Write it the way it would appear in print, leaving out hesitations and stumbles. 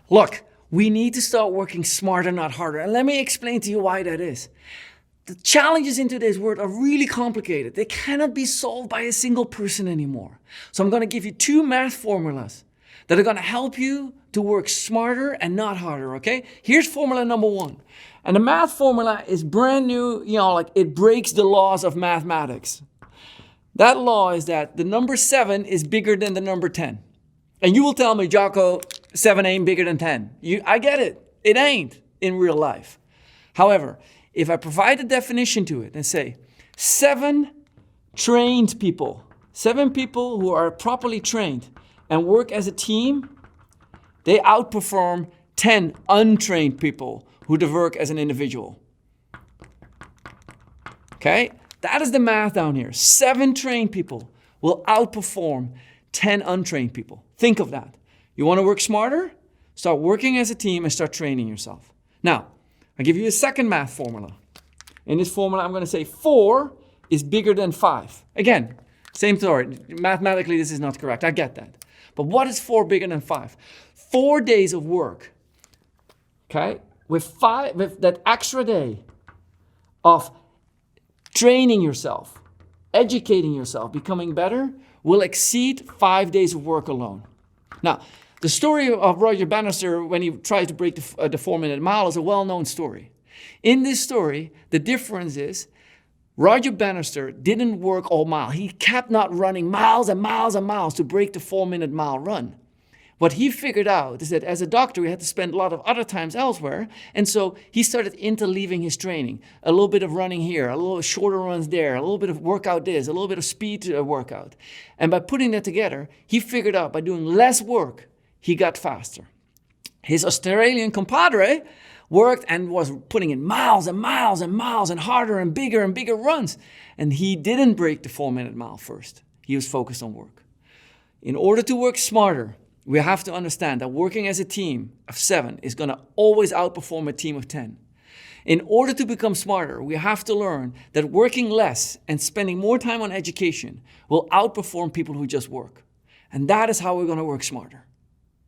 Look, we need to start working smarter, not harder. And let me explain to you why that is. The challenges in today's world are really complicated. They cannot be solved by a single person anymore. So I'm going to give you 2 math formulas that are going to help you to work smarter and not harder, okay? Here's formula number 1. And the math formula is brand new, like it breaks the laws of mathematics. That law is that the number 7 is bigger than the number 10. And you will tell me, Jacco, 7 ain't bigger than 10. I get it. It ain't in real life. However, if I provide a definition to it and say 7 trained people, 7 people who are properly trained and work as a team, they outperform 10 untrained people who work as an individual. Okay? That is the math down here. 7 trained people will outperform 10 untrained people. Think of that. You want to work smarter? Start working as a team and start training yourself. Now, I'll give you a second math formula. In this formula, I'm going to say 4 is bigger than 5. Again, same story. Mathematically, this is not correct. I get that. But what is 4 bigger than 5? 4 days of work, okay, with that extra day of training yourself, educating yourself, becoming better, will exceed 5 days of work alone. Now, the story of Roger Bannister when he tried to break the 4-minute mile is a well-known story. In this story, the difference is Roger Bannister didn't work all mile. He kept not running miles and miles and miles to break the 4-minute mile run. What he figured out is that as a doctor, he had to spend a lot of other times elsewhere. And so he started interleaving his training. A little bit of running here, a little shorter runs there, a little bit of workout this, a little bit of speed workout. And by putting that together, he figured out by doing less work, he got faster. His Australian compadre worked and was putting in miles and miles and miles and harder and bigger runs. And he didn't break the 4-minute mile first. He was focused on work. In order to work smarter, we have to understand that working as a team of 7 is going to always outperform a team of 10. In order to become smarter, we have to learn that working less and spending more time on education will outperform people who just work. And that is how we're going to work smarter.